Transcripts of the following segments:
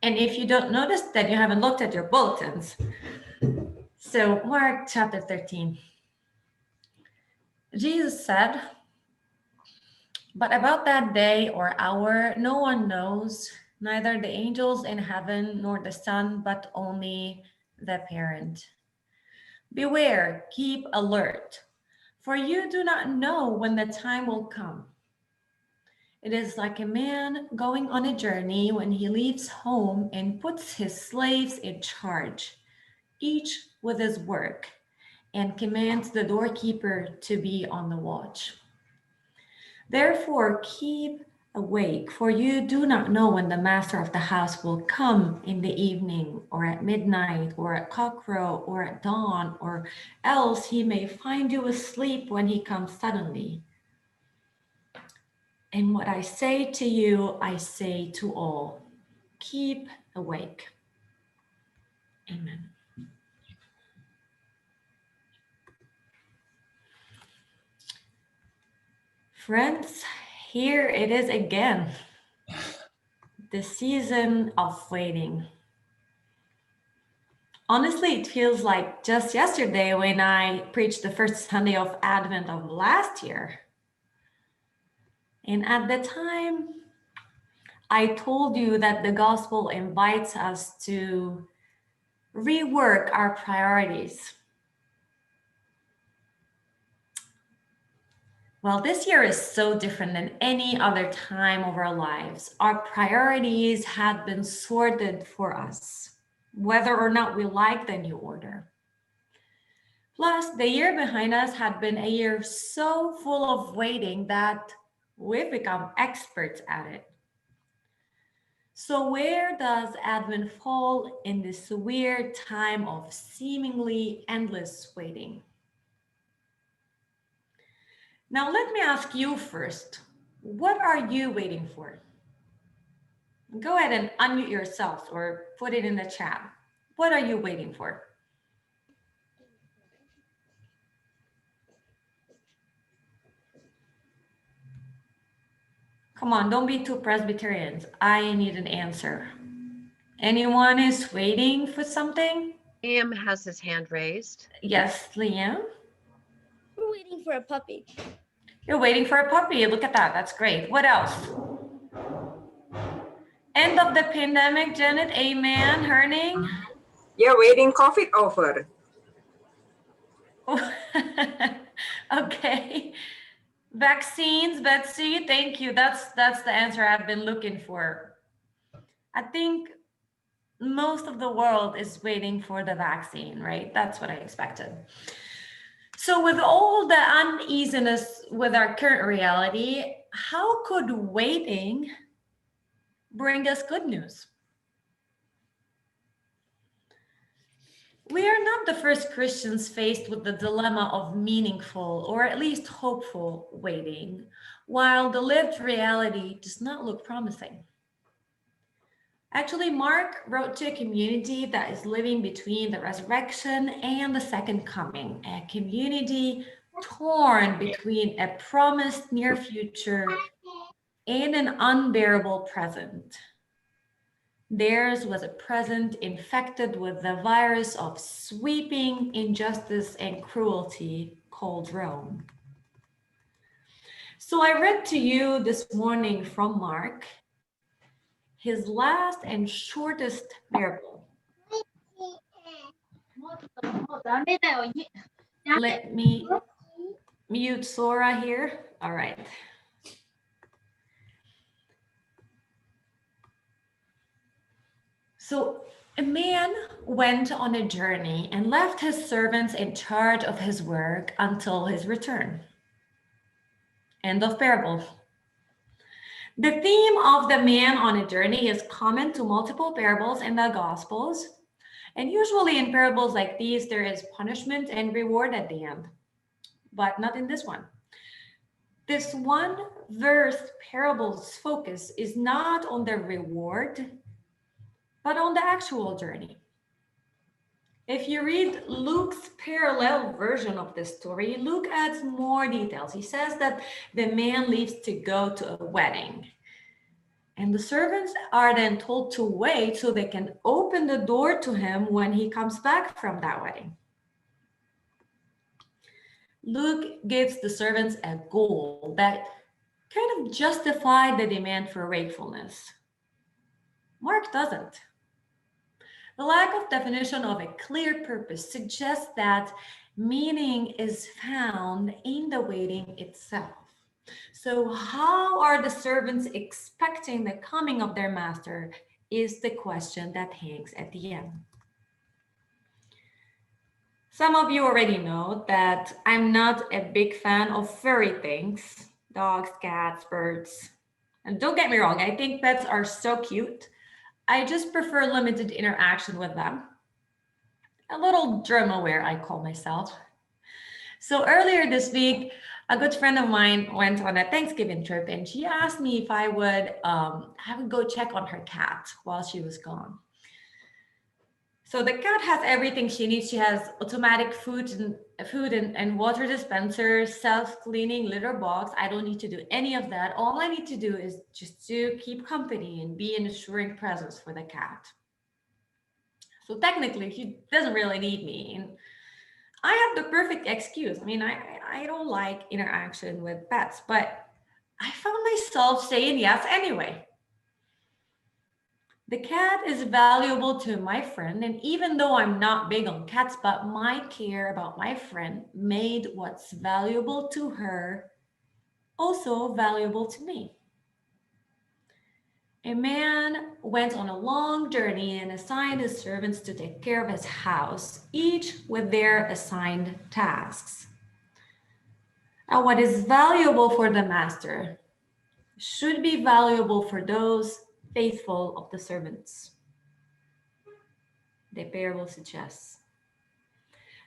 And if you don't notice, then you haven't looked at your bulletins. So Mark chapter 13. Jesus said, "But about that day or hour, no one knows, neither the angels in heaven nor the Son, but only the parent. Beware, keep alert, for you do not know when the time will come. It is like a man going on a journey when he leaves home and puts his slaves in charge, each with his work, and commands the doorkeeper to be on the watch. Therefore, keep awake, for you do not know when the master of the house will come in the evening, or at midnight, or at cockcrow, or at dawn, or else he may find you asleep when he comes suddenly. And what I say to you, I say to all, keep awake." Amen. Friends, here it is again. The season of waiting. Honestly, it feels like just yesterday when I preached the first Sunday of Advent of last year. And at the time, I told you that the gospel invites us to rework our priorities. Well, this year is so different than any other time of our lives. Our priorities have been sorted for us, whether or not we like the new order. Plus, the year behind us had been a year so full of waiting that we've become experts at it. So where does Advent fall in this weird time of seemingly endless waiting? Now, let me ask you first, what are you waiting for? Go ahead and unmute yourself or put it in the chat. What are you waiting for? Come on, don't be too Presbyterians. I need an answer. Anyone is waiting for something? Liam has his hand raised. Yes, Liam? We're waiting for a puppy. You're waiting for a puppy. Look at that. That's great. What else? End of the pandemic, Janet. Amen. Herning? Yeah, waiting COVID over. Okay. Vaccines, Betsy. Thank you. That's the answer I've been looking for. I think most of the world is waiting for the vaccine, right? That's what I expected. So with all the uneasiness with our current reality, how could waiting bring us good news? We are not the first Christians faced with the dilemma of meaningful or at least hopeful waiting, while the lived reality does not look promising. Actually, Mark wrote to a community that is living between the resurrection and the second coming, a community torn between a promised near future and an unbearable present. Theirs was a present infected with the virus of sweeping injustice and cruelty called Rome. So I read to you this morning from Mark, his last and shortest parable. Let me mute Sora here. All right. So a man went on a journey and left his servants in charge of his work until his return. End of parable. The theme of the man on a journey is common to multiple parables in the Gospels. And usually in parables like these, there is punishment and reward at the end, but not in this one. This one verse parable's focus is not on the reward, but on the actual journey. If you read Luke's parallel version of this story, Luke adds more details. He says that the man leaves to go to a wedding. And the servants are then told to wait so they can open the door to him when he comes back from that wedding. Luke gives the servants a goal that kind of justified the demand for wakefulness. Mark doesn't. The lack of definition of a clear purpose suggests that meaning is found in the waiting itself. So, how are the servants expecting the coming of their master is the question that hangs at the end. Some of you already know that I'm not a big fan of furry things, dogs, cats, birds. And don't get me wrong, I think pets are so cute. I just prefer limited interaction with them. A little germ aware, I call myself. So earlier this week, a good friend of mine went on a Thanksgiving trip and she asked me if I would go check on her cat while she was gone. So the cat has everything she needs. She has automatic food and water dispenser, self-cleaning litter box. I don't need to do any of that. All I need to do is just to keep company and be an assuring presence for the cat. So technically, he doesn't really need me. And I have the perfect excuse. I mean, I don't like interaction with pets, but I found myself saying yes anyway. The cat is valuable to my friend, and even though I'm not big on cats, but my care about my friend made what's valuable to her also valuable to me. A man went on a long journey and assigned his servants to take care of his house, each with their assigned tasks. Now, what is valuable for the master should be valuable for those faithful of the servants. The parable suggests.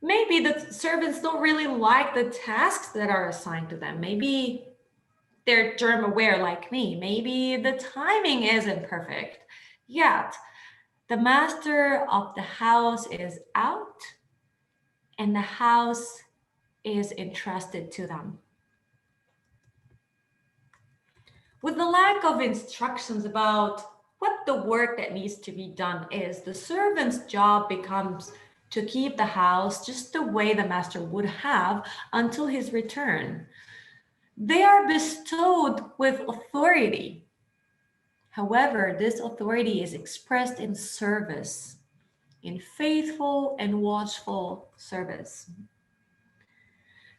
Maybe the servants don't really like the tasks that are assigned to them. Maybe they're germ aware like me. Maybe the timing isn't perfect. Yet, the master of the house is out and the house is entrusted to them. With the lack of instructions about what the work that needs to be done is, the servant's job becomes to keep the house just the way the master would have until his return. They are bestowed with authority. However, this authority is expressed in service, in faithful and watchful service.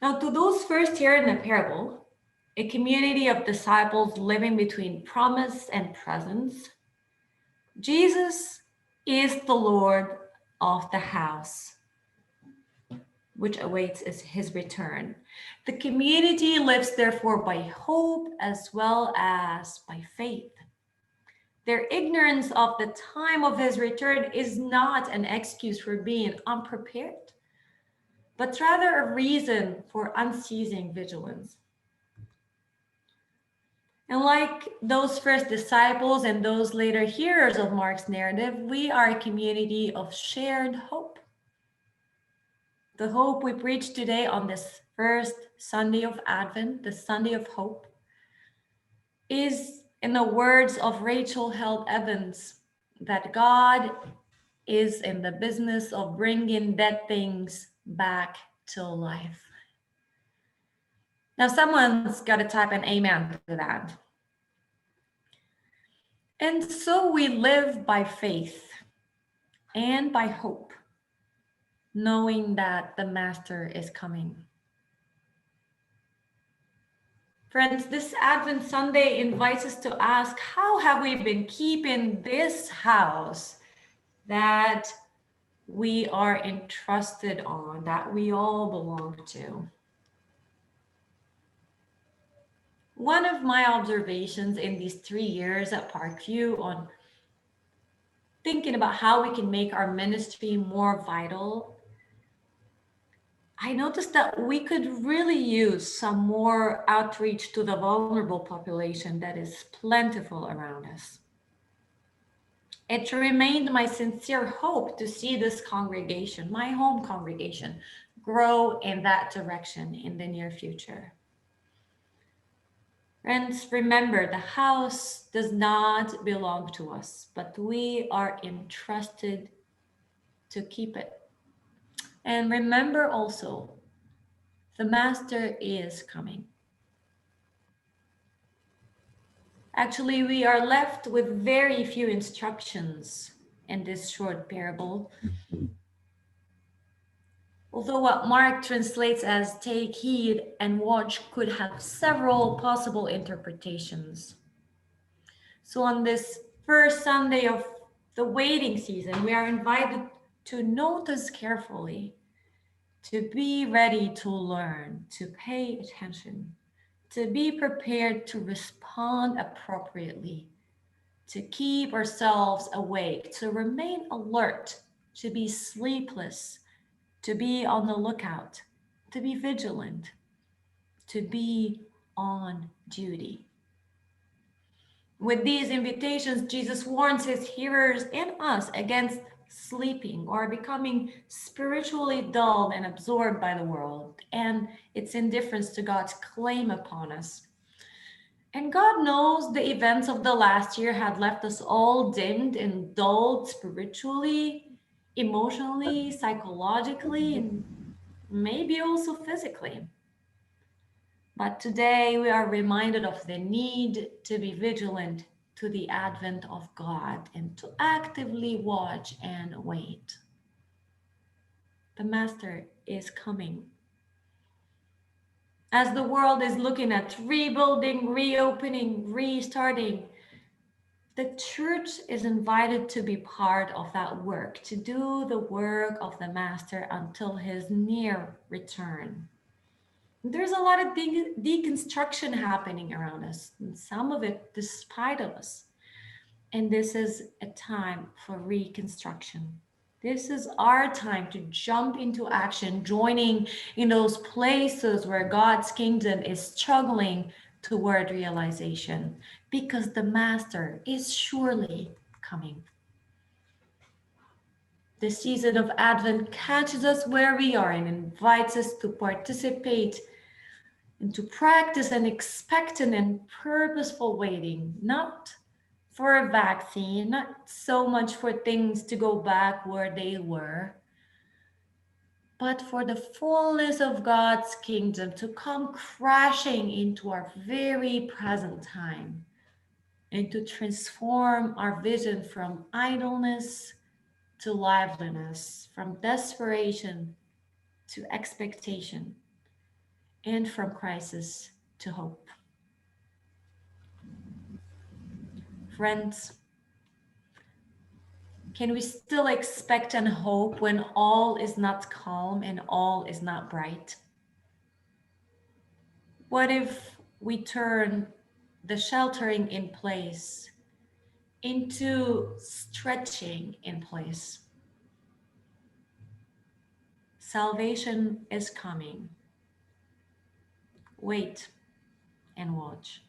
Now, to those first here in the parable, a community of disciples living between promise and presence, Jesus is the Lord of the house, which awaits his return. The community lives therefore by hope as well as by faith. Their ignorance of the time of his return is not an excuse for being unprepared, but rather a reason for unceasing vigilance. And like those first disciples and those later hearers of Mark's narrative, we are a community of shared hope. The hope we preach today on this first Sunday of Advent, the Sunday of hope, is, in the words of Rachel Held Evans, that God is in the business of bringing dead things back to life. Now, someone's got to type an amen to that. And so we live by faith and by hope, knowing that the Master is coming. Friends, this Advent Sunday invites us to ask, how have we been keeping this house that we are entrusted on, that we all belong to? One of my observations in these 3 years at Parkview on thinking about how we can make our ministry more vital, I noticed that we could really use some more outreach to the vulnerable population that is plentiful around us. It remained my sincere hope to see this congregation, my home congregation, grow in that direction in the near future. Friends, remember the house does not belong to us, but we are entrusted to keep it. And remember also, the master is coming. Actually, we are left with very few instructions in this short parable. Although what Mark translates as take heed and watch could have several possible interpretations. So on this first Sunday of the waiting season, we are invited to notice carefully, to be ready to learn, to pay attention, to be prepared to respond appropriately, to keep ourselves awake, to remain alert, to be sleepless, to be on the lookout, to be vigilant, to be on duty. With these invitations, Jesus warns his hearers and us against sleeping or becoming spiritually dulled and absorbed by the world and its indifference to God's claim upon us. And God knows the events of the last year had left us all dimmed and dulled spiritually, emotionally, psychologically, and maybe also physically. But today we are reminded of the need to be vigilant to the advent of God and to actively watch and wait. The Master is coming. As the world is looking at rebuilding, reopening, restarting, the church is invited to be part of that work, to do the work of the Master until his near return. There's a lot of deconstruction happening around us, and some of it despite of us. And this is a time for reconstruction. This is our time to jump into action, joining in those places where God's kingdom is struggling toward realization, because the Master is surely coming. The season of Advent catches us where we are and invites us to participate and to practice an expectant and purposeful waiting, not for a vaccine, not so much for things to go back where they were, but for the fullness of God's kingdom to come crashing into our very present time and to transform our vision from idleness to liveliness, from desperation to expectation, and from crisis to hope. Friends, can we still expect and hope when all is not calm and all is not bright? What if we turn the sheltering in place into stretching in place? Salvation is coming. Wait and watch.